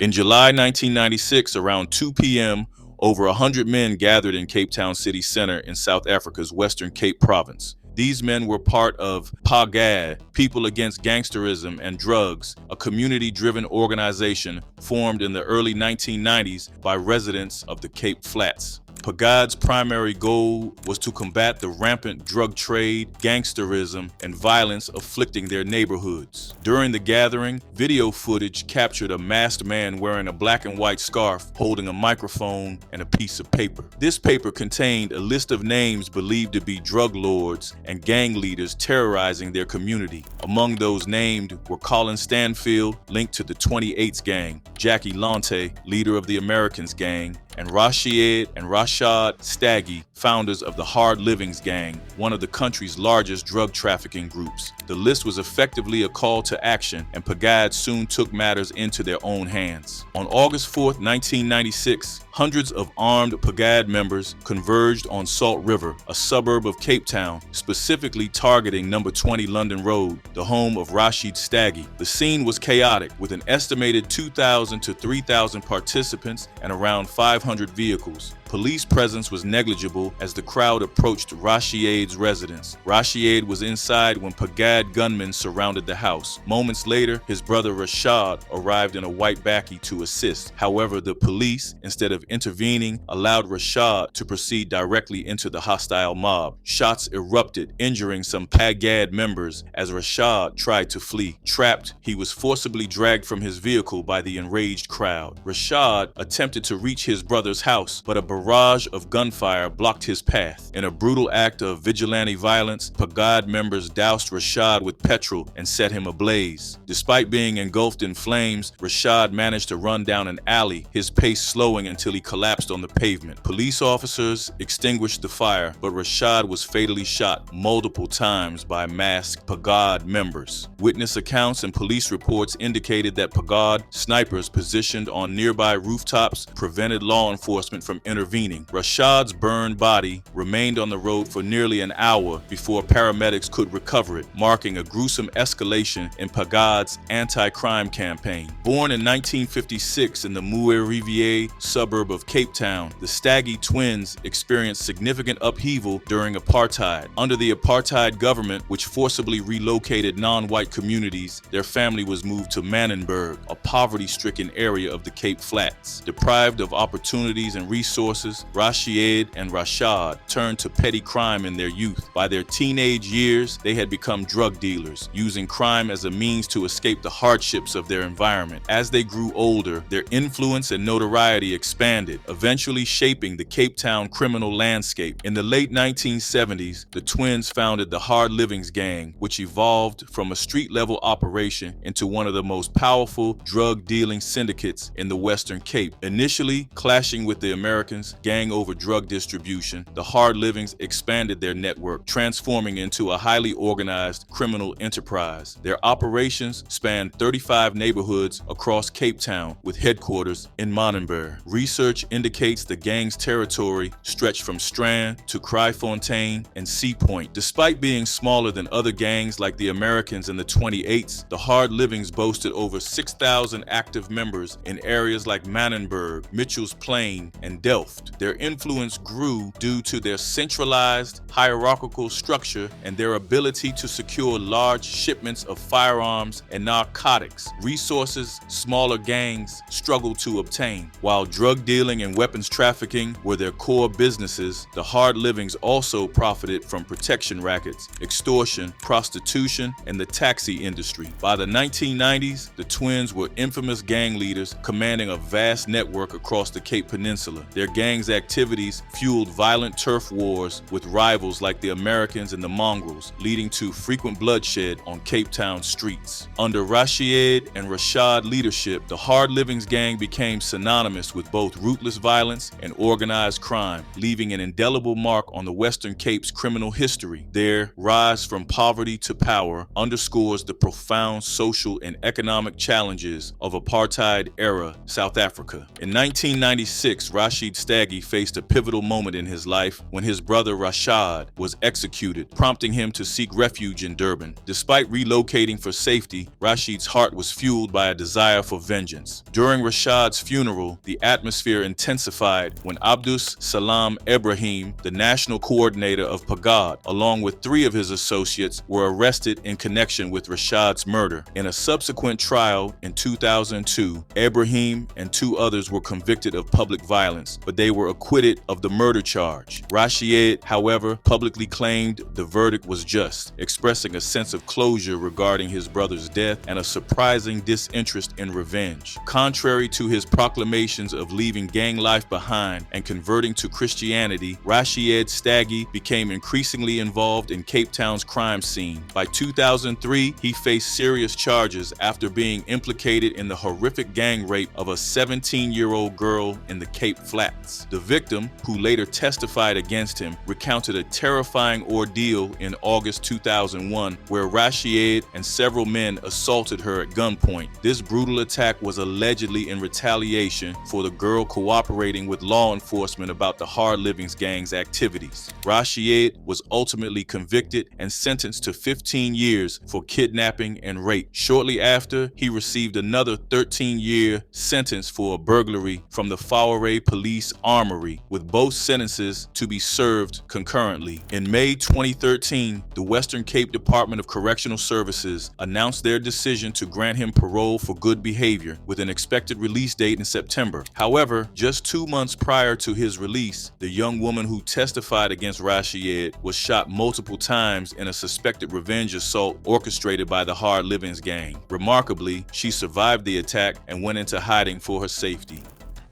In July 1996, around 2 p.m., over 100 men gathered in Cape Town city center in South Africa's Western Cape province. These men were part of PAGAD, People Against Gangsterism and Drugs, a community-driven organization formed in the early 1990s by residents of the Cape Flats. PAGAD's primary goal was to combat the rampant drug trade, gangsterism, and violence afflicting their neighborhoods. During the gathering, video footage captured a masked man wearing a black and white scarf, holding a microphone and a piece of paper. This paper contained a list of names believed to be drug lords and gang leaders terrorizing their community. Among those named were Colin Stanfield, linked to the 28th gang, Jackie Lante, leader of the Americans gang, and Rashied and Rashaad Staggie, founders of the Hard Livings Gang, one of the country's largest drug trafficking groups. The list was effectively a call to action, and PAGAD soon took matters into their own hands. On August 4, 1996, hundreds of armed PAGAD members converged on Salt River, a suburb of Cape Town, specifically targeting number 20 London Road, the home of Rashied Staggie. The scene was chaotic, with an estimated 2,000 to 3,000 participants and around 500 vehicles. Police presence was negligible as the crowd approached Rashied's residence. Rashied was inside when PAGAD gunmen surrounded the house. Moments later, his brother Rashaad arrived in a white bakkie to assist. However, the police, instead of intervening, allowed Rashaad to proceed directly into the hostile mob. Shots erupted, injuring some PAGAD members as Rashaad tried to flee. Trapped, he was forcibly dragged from his vehicle by the enraged crowd. Rashaad attempted to reach his brother's house, but a barrage of gunfire blocked his path. In a brutal act of vigilante violence, PAGAD members doused Rashaad with petrol and set him ablaze. Despite being engulfed in flames, Rashaad managed to run down an alley, his pace slowing until he collapsed on the pavement. Police officers extinguished the fire, but Rashaad was fatally shot multiple times by masked PAGAD members. Witness accounts and police reports indicated that PAGAD snipers positioned on nearby rooftops prevented law enforcement from intervening. Rashaad's burned body remained on the road for nearly an hour before paramedics could recover it, marking a gruesome escalation in PAGAD's anti-crime campaign. Born in 1956 in the Moué-Rivière suburb of Cape Town, the Staggie twins experienced significant upheaval during apartheid. Under the apartheid government, which forcibly relocated non-white communities, their family was moved to Manenberg, a poverty-stricken area of the Cape Flats. Deprived of opportunities and resources, Rashied and Rashaad turned to petty crime in their youth. By their teenage years, they had become drug dealers, using crime as a means to escape the hardships of their environment. As they grew older, their influence and notoriety expanded, eventually shaping the Cape Town criminal landscape. In the late 1970s, the twins founded the Hard Livings Gang, which evolved from a street-level operation into one of the most powerful drug-dealing syndicates in the Western Cape. Initially clashing with the Americans, gang over drug distribution, the Hard Livings expanded their network, transforming into a highly organized criminal enterprise. Their operations spanned 35 neighborhoods across Cape Town, with headquarters in Manenberg. Research indicates the gang's territory stretched from Strand to Kraaifontein and Sea Point. Despite being smaller than other gangs like the Americans and the 28s, the Hard Livings boasted over 6,000 active members in areas like Manenberg, Mitchell's Plain, and Delft. Their influence grew due to their centralized hierarchical structure and their ability to secure large shipments of firearms and narcotics, resources smaller gangs struggled to obtain. While drug dealing and weapons trafficking were their core businesses, the Hard Livings also profited from protection rackets, extortion, prostitution, and the taxi industry. By the 1990s, the twins were infamous gang leaders commanding a vast network across the Cape Peninsula. Their gang's activities fueled violent turf wars with rivals like the Americans and the Mongrels, leading to frequent bloodshed on Cape Town streets. Under Rashied and Rashaad leadership, the Hard Livings Gang became synonymous with both ruthless violence and organized crime, leaving an indelible mark on the Western Cape's criminal history. Their rise from poverty to power underscores the profound social and economic challenges of apartheid-era South Africa. In 1996, Rashied Staggie Staggie faced a pivotal moment in his life when his brother Rashaad was executed, prompting him to seek refuge in Durban. Despite relocating for safety, Rashied's heart was fueled by a desire for vengeance. During Rashaad's funeral, the atmosphere intensified when Abdus Salam Ibrahim, the national coordinator of Pagad, along with 3 of his associates, were arrested in connection with Rashaad's murder. In a subsequent trial in 2002, Ibrahim and 2 others were convicted of public violence, but they were acquitted of the murder charge. Rashied, however, publicly claimed the verdict was just, expressing a sense of closure regarding his brother's death and a surprising disinterest in revenge. Contrary to his proclamations of leaving gang life behind and converting to Christianity, Rashied Staggie became increasingly involved in Cape Town's crime scene. By 2003, he faced serious charges after being implicated in the horrific gang rape of a 17-year-old girl in the Cape Flats. The victim, who later testified against him, recounted a terrifying ordeal in August 2001 where Rashied and several men assaulted her at gunpoint. This brutal attack was allegedly in retaliation for the girl cooperating with law enforcement about the Hard Livings gang's activities. Rashied was ultimately convicted and sentenced to 15 years for kidnapping and rape. Shortly after, he received another 13-year sentence for a burglary from the Faure Police Armory, with both sentences to be served concurrently. In May 2013, the Western Cape Department of Correctional Services announced their decision to grant him parole for good behavior, with an expected release date in September. However, just 2 months prior to his release, the young woman who testified against Rashied was shot multiple times in a suspected revenge assault orchestrated by the Hard Livings gang. Remarkably, she survived the attack and went into hiding for her safety.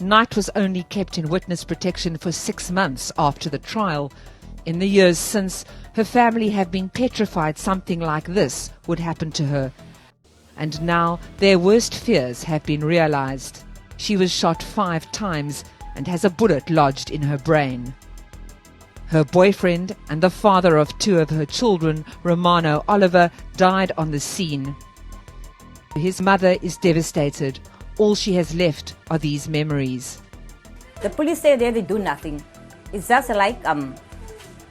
Knight was only kept in witness protection for 6 months after the trial. In the years since, her family have been petrified something like this would happen to her. And now their worst fears have been realized. She was shot 5 times and has a bullet lodged in her brain. Her boyfriend and the father of 2 of her children, Romano Oliver, died on the scene. His mother is devastated. All she has left are these memories. The police say there they do nothing. It's just like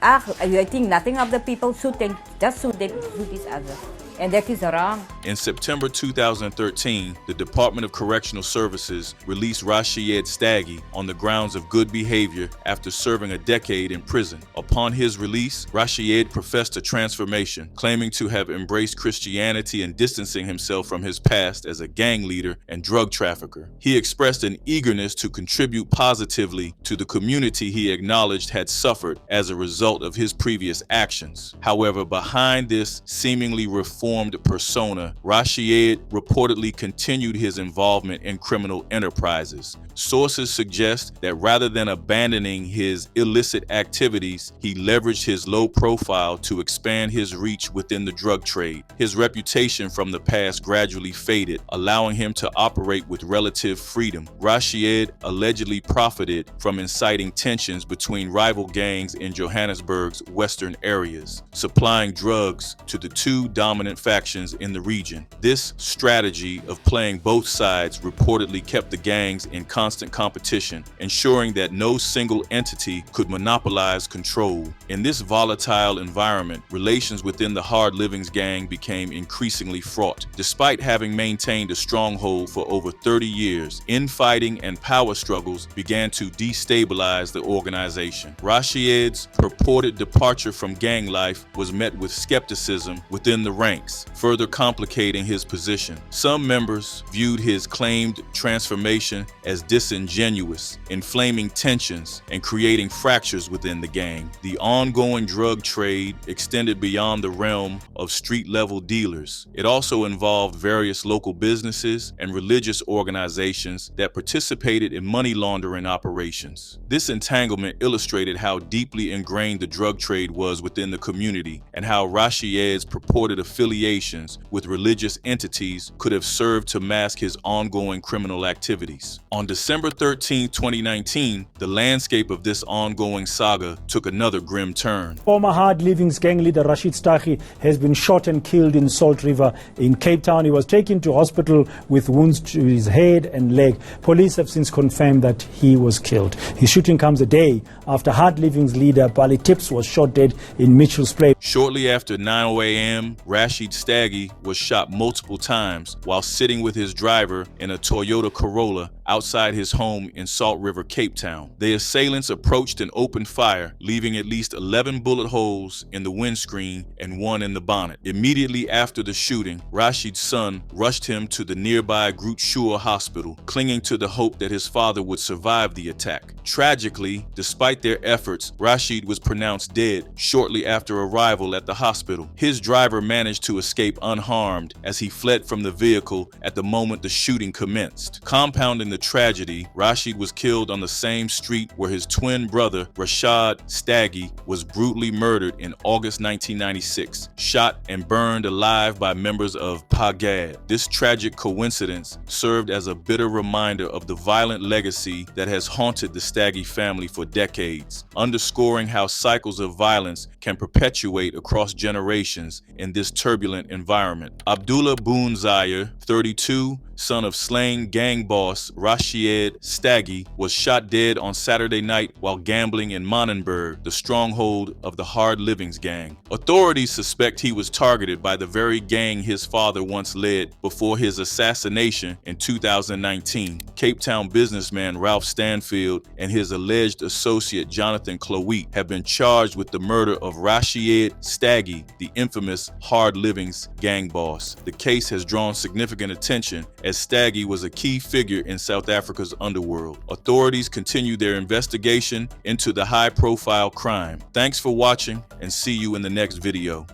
I think nothing of the people shooting, just shoot each other. And that is wrong. In September 2013, the Department of Correctional Services released Rashied Staggie on the grounds of good behavior after serving a decade in prison. Upon his release, Rashied professed a transformation, claiming to have embraced Christianity and distancing himself from his past as a gang leader and drug trafficker. He expressed an eagerness to contribute positively to the community he acknowledged had suffered as a result of his previous actions. However, behind this seemingly reformed persona, Rashied reportedly continued his involvement in criminal enterprises. Sources suggest that rather than abandoning his illicit activities, he leveraged his low profile to expand his reach within the drug trade. His reputation from the past gradually faded, allowing him to operate with relative freedom. Rashied allegedly profited from inciting tensions between rival gangs in Johannesburg's western areas, supplying drugs to the 2 dominant factions in the region. This strategy of playing both sides reportedly kept the gangs in constant competition, ensuring that no single entity could monopolize control. In this volatile environment, relations within the Hard Livings gang became increasingly fraught. Despite having maintained a stronghold for over 30 years, infighting and power struggles began to destabilize the organization. Rashied's purported departure from gang life was met with skepticism within the ranks, further complicating his position. Some members viewed his claimed transformation as disingenuous, inflaming tensions and creating fractures within the gang. The ongoing drug trade extended beyond the realm of street-level dealers. It also involved various local businesses and religious organizations that participated in money laundering operations. This entanglement illustrated how deeply ingrained the drug trade was within the community and how Rashied's purported affiliation affiliations with religious entities could have served to mask his ongoing criminal activities. On December 13, 2019, the landscape of this ongoing saga took another grim turn. Former Hard Living's gang leader Rashied Staggie has been shot and killed in Salt River in Cape Town. He was taken to hospital with wounds to his head and leg. Police have since confirmed that he was killed. His shooting comes a day after Hard Living's leader Bali Tips was shot dead in Mitchell's Place. Shortly after 9:00 a.m., Rashied Staggie was shot multiple times while sitting with his driver in a Toyota Corolla outside his home in Salt River, Cape Town. The assailants approached and opened fire, leaving at least 11 bullet holes in the windscreen and one in the bonnet. Immediately after the shooting, Rashied's son rushed him to the nearby Groote Schuur Hospital, clinging to the hope that his father would survive the attack. Tragically, despite their efforts, Rashied was pronounced dead shortly after arrival at the hospital. His driver managed to escape unharmed as he fled from the vehicle at the moment the shooting commenced. Compounding the tragedy, Rashied was killed on the same street where his twin brother, Rashaad Staggie, was brutally murdered in August 1996, shot and burned alive by members of PAGAD. This tragic coincidence served as a bitter reminder of the violent legacy that has haunted the Staggie family for decades, underscoring how cycles of violence can perpetuate across generations in this turbulent environment. Abdullah Boonzire, 32, son of slain gang boss Rashied Staggie, was shot dead on Saturday night while gambling in Monenberg, the stronghold of the Hard Living's gang. Authorities suspect he was targeted by the very gang his father once led before his assassination in 2019. Cape Town businessman Ralph Stanfield and his alleged associate Jonathan Cloete have been charged with the murder of Rashied Staggie, the infamous Hard Living's gang boss. The case has drawn significant attention as Staggie was a key figure in South Africa's underworld. Authorities continue their investigation into the high-profile crime. Thanks for watching and see you in the next video.